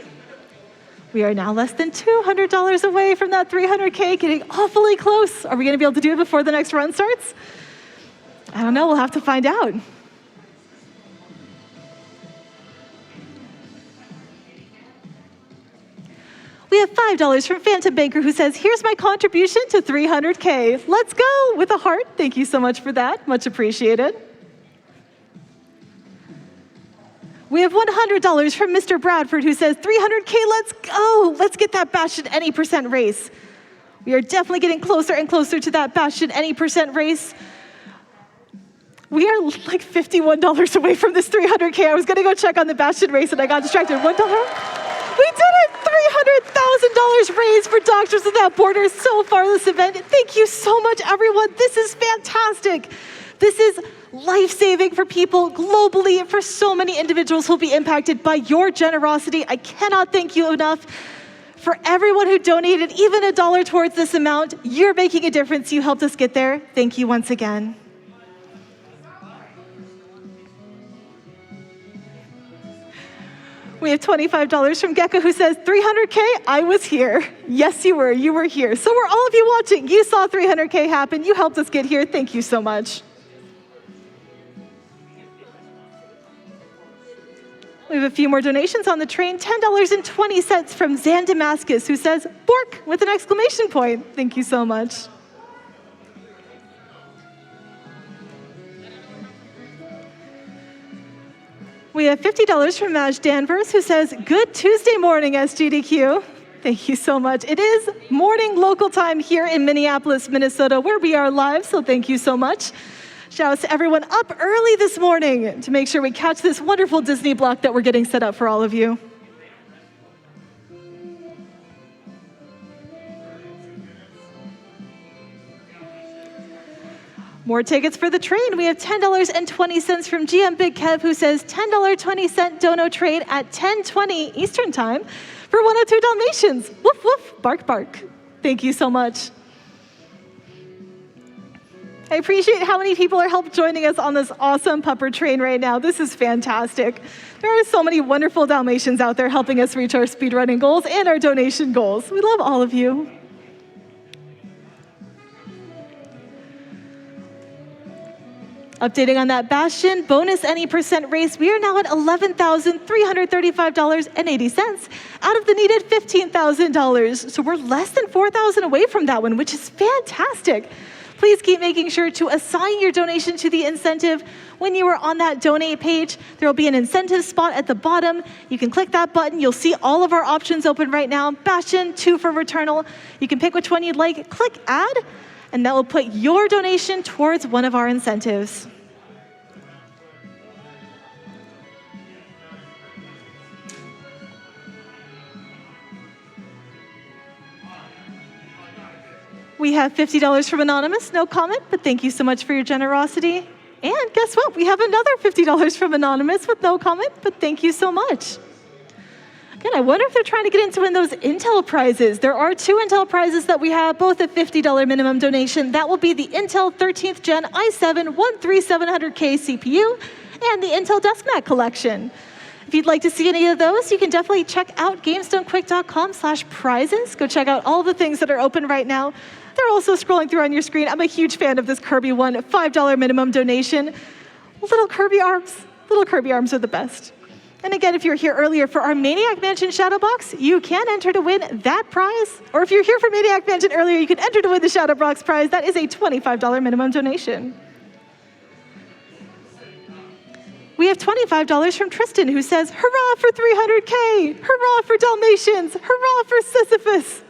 Speaker 3: We are now less than $200 away from that 300K, getting awfully close. Are we going to be able to do it before the next run starts? I don't know. We'll have to find out. We have $5 from Phantom Banker, who says, here's my contribution to 300K. Let's go, with a heart. Thank you so much for that. Much appreciated. We have $100 from Mr. Bradford, who says, 300K, let's go. Let's get that Bastion any % race. We are definitely getting closer and closer to that Bastion any % race. We are like $51 away from this 300K. I was gonna go check on the Bastion race and I got distracted. $1? We did it! $300,000 raised for Doctors Without Borders so far this event. Thank you so much, everyone. This is fantastic. This is life-saving for people globally, for so many individuals who'll be impacted by your generosity. I cannot thank you enough. For everyone who donated even $1 towards this amount, you're making a difference. You helped us get there. Thank you once again. We have $25 from Gecko who says, 300K, I was here. Yes, you were. You were here. So were all of you watching. You saw 300K happen. You helped us get here. Thank you so much. We have a few more donations on the train. $10.20 from Zan Damascus who says, Bork, with an exclamation point. Thank you so much. We have $50 from Maj Danvers, who says, good Tuesday morning, SGDQ. Thank you so much. It is morning local time here in Minneapolis, Minnesota, where we are live, so thank you so much. Shout out to everyone up early this morning to make sure we catch this wonderful Disney block that we're getting set up for all of you. More tickets for the train. We have $10.20 from GM Big Kev, who says $10.20 dono trade at 10:20 Eastern Time for 102 Dalmatians. Woof, woof, bark, bark. Thank you so much. I appreciate how many people are joining us on this awesome pupper train right now. This is fantastic. There are so many wonderful Dalmatians out there helping us reach our speedrunning goals and our donation goals. We love all of you. Updating on that Bastion bonus any percent race, we are now at $11,335.80 out of the needed $15,000. So we're less than $4,000 away from that one, which is fantastic. Please keep making sure to assign your donation to the incentive. When you are on that donate page, there will be an incentive spot at the bottom. You can click that button. You'll see all of our options open right now. Bastion, 2 for Returnal. You can pick which one you'd like. Click add, and that will put your donation towards one of our incentives. We have $50 from Anonymous, no comment, but thank you so much for your generosity. And guess what? We have another $50 from Anonymous with no comment, but thank you so much. Again, I wonder if they're trying to get into those Intel prizes. There are 2 Intel prizes that we have, both a $50 minimum donation. That will be the Intel 13th Gen i7-13700K CPU and the Intel Desk Mat collection. If you'd like to see any of those, you can definitely check out GameStoneQuick.com/prizes. Go check out all the things that are open right now. They're also scrolling through on your screen. I'm a huge fan of this Kirby one, $5 minimum donation. Little Kirby arms are the best. And again, if you were here earlier for our Maniac Mansion Shadow Box, you can enter to win that prize. Or if you're here for Maniac Mansion earlier, you can enter to win the Shadow Box prize. That is a $25 minimum donation. We have $25 from Tristan, who says, hurrah for 300K, hurrah for Dalmatians, hurrah for Sisyphus.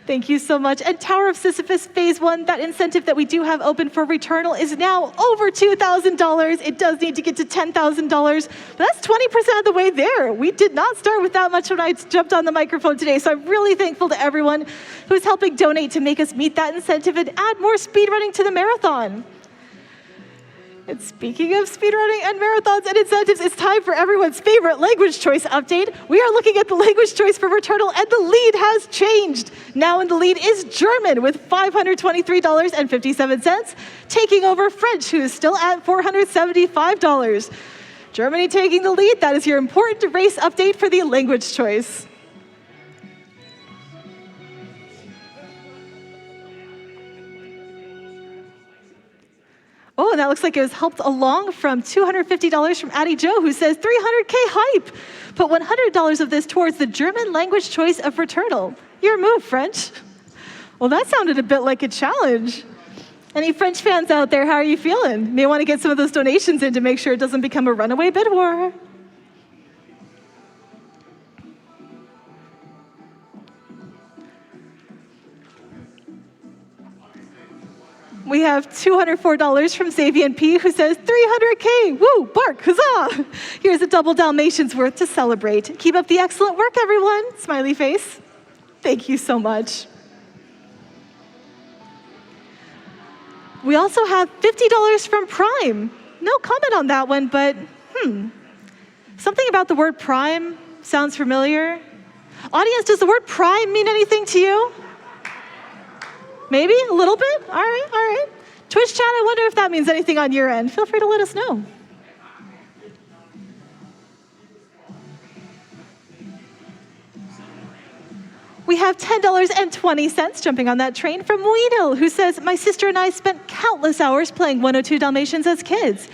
Speaker 3: Thank you so much. And Tower of Sisyphus Phase 1, that incentive that we do have open for Returnal is now over $2,000. It does need to get to $10,000, but that's 20% of the way there. We did not start with that much when I jumped on the microphone today, so I'm really thankful to everyone who's helping donate to make us meet that incentive and add more speedrunning to the marathon. And speaking of speedrunning and marathons and incentives, it's time for everyone's favorite language choice update. We are looking at the language choice for Returnal, and the lead has changed. Now in the lead is German with $523.57, taking over French, who is still at $475. Germany taking the lead. That is your important race update for the language choice. Oh, and that looks like it was helped along from $250 from Addie Joe, who says 300K hype. Put $100 of this towards the German language choice of Returnal. Your move, French. Well, that sounded a bit like a challenge. Any French fans out there, how are you feeling? May want to get some of those donations in to make sure it doesn't become a runaway bid war. We We have $204 from Xavier P, who says 300K, woo, bark, huzzah. Here's a double Dalmatians worth to celebrate. Keep up the excellent work, everyone. Smiley face. Thank you so much. We also have $50 from Prime. No comment on that one, but something about the word Prime sounds familiar. Audience, does the word Prime mean anything to you? Maybe a little bit? All right. Twitch chat, I wonder if that means anything on your end. Feel free to let us know. We have $10.20 jumping on that train from Weedle, who says, my sister and I spent countless hours playing 102 Dalmatians as kids.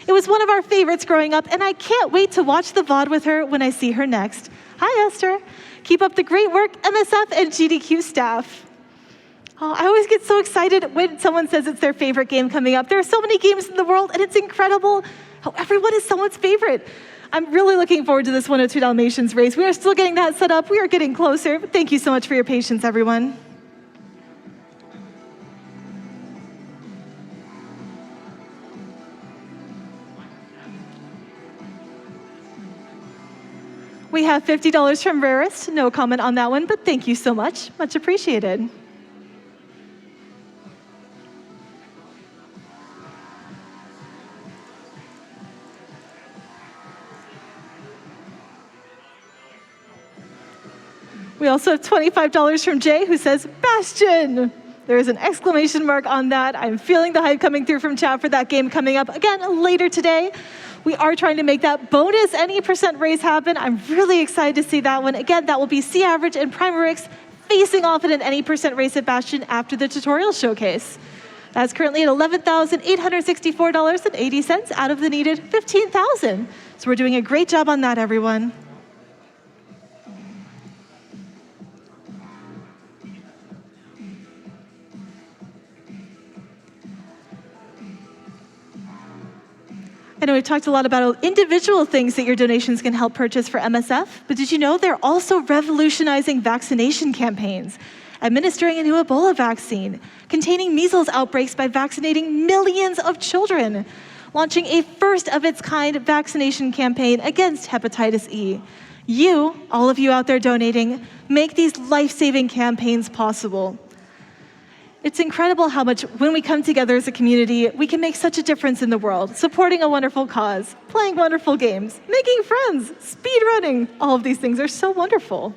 Speaker 3: It was one of our favorites growing up, and I can't wait to watch the VOD with her when I see her next. Hi, Esther. Keep up the great work, MSF and GDQ staff. Oh, I always get so excited when someone says it's their favorite game coming up. There are so many games in the world, and it's incredible how everyone is someone's favorite. I'm really looking forward to this 102 Dalmatians race. We are still getting that set up. We are getting closer. Thank you so much for your patience, everyone. We have $50 from Rarest. No comment on that one, but thank you so much. Much appreciated. We also have $25 from Jay, who says, Bastion! There is an exclamation mark on that. I'm feeling the hype coming through from chat for that game coming up again later today. We are trying to make that bonus any % race happen. I'm really excited to see that one. Again, that will be C Average and Primarix facing off in an any % race at Bastion after the tutorial showcase. That's currently at $11,864.80 out of the needed $15,000. So we're doing a great job on that, everyone. I know we've talked a lot about individual things that your donations can help purchase for MSF, but did you know they're also revolutionizing vaccination campaigns, administering a new Ebola vaccine, containing measles outbreaks by vaccinating millions of children, launching a first-of-its-kind vaccination campaign against hepatitis E. You, all of you out there donating, make these life-saving campaigns possible. It's incredible how much, when we come together as a community, we can make such a difference in the world, supporting a wonderful cause, playing wonderful games, making friends, speedrunning. All of these things are so wonderful.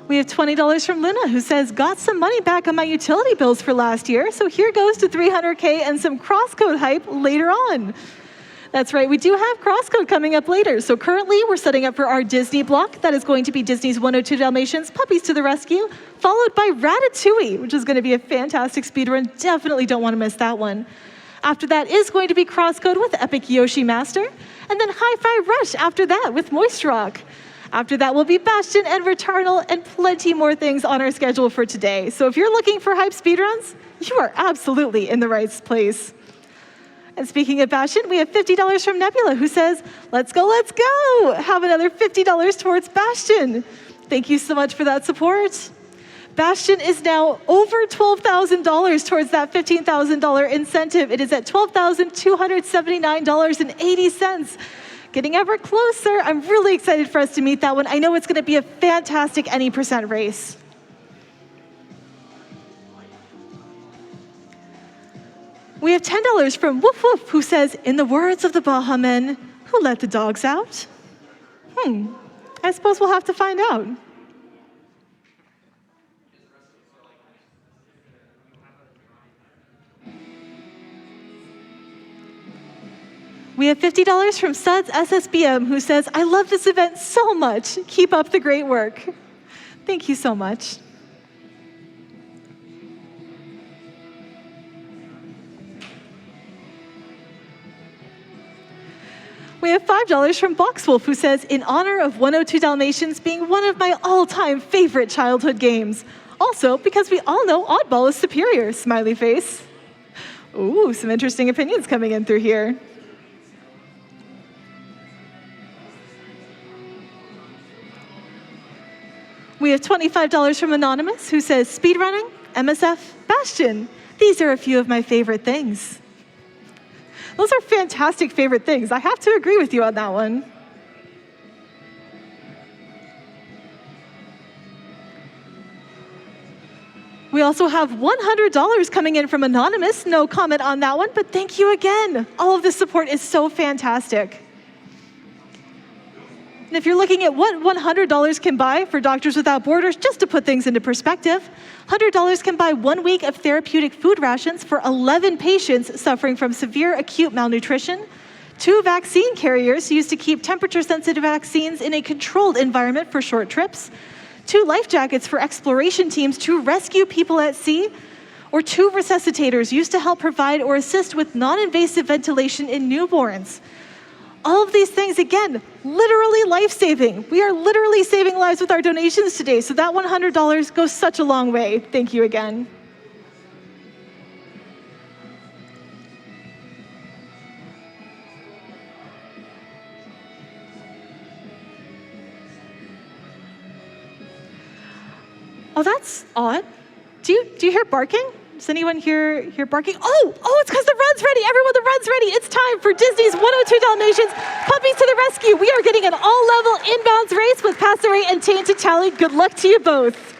Speaker 3: We have $20 from Luna, who says, got some money back on my utility bills for last year, so here goes to 300K and some crosscode hype later on. That's right, we do have crosscode coming up later. So currently, we're setting up for our Disney block. That is going to be Disney's 102 Dalmatians, Puppies to the Rescue, followed by Ratatouille, which is going to be a fantastic speedrun. Definitely don't want to miss that one. After that is going to be crosscode with Epic Yoshi Master, and then Hi-Fi Rush after that with Moist Rock. After that will be Bastion and Returnal and plenty more things on our schedule for today. So if you're looking for hype speedruns, you are absolutely in the right place. And speaking of Bastion, we have $50 from Nebula, who says, let's go, let's go. Have another $50 towards Bastion. Thank you so much for that support. Bastion is now over $12,000 towards that $15,000 incentive. It is at $12,279.80. Getting ever closer. I'm really excited for us to meet that one. I know it's going to be a fantastic any % race. We have $10 from Woof Woof, who says, in the words of the Baha Men, who let the dogs out? I suppose we'll have to find out. We have $50 from Suds SSBM, who says, I love this event so much. Keep up the great work. Thank you so much. We have $5 from Boxwolf, who says, in honor of 102 Dalmatians being one of my all-time favorite childhood games. Also, because we all know Oddball is superior, smiley face. Ooh, some interesting opinions coming in through here. We have $25 from Anonymous, who says, speedrunning, MSF, Bastion. These are a few of my favorite things. Those are fantastic favorite things. I have to agree with you on that one. We also have $100 coming in from Anonymous. No comment on that one, but thank you again. All of this support is so fantastic. And if you're looking at what $100 can buy for Doctors Without Borders, just to put things into perspective, $100 can buy 1 week of therapeutic food rations for 11 patients suffering from severe acute malnutrition, 2 vaccine carriers used to keep temperature-sensitive vaccines in a controlled environment for short trips, 2 life jackets for exploration teams to rescue people at sea, or 2 resuscitators used to help provide or assist with non-invasive ventilation in newborns. All of these things, again, literally life-saving. We are literally saving lives with our donations today, so that $100 goes such a long way. Thank you again. Oh, that's odd. Do you hear barking? Does anyone hear barking? Oh, it's because the run's ready. Everyone, the run's ready. It's time for Disney's 102 Dalmatians Puppies to the Rescue. We are getting an all-level inbounds race with Passaway and Tainted Tally. Good luck to you both.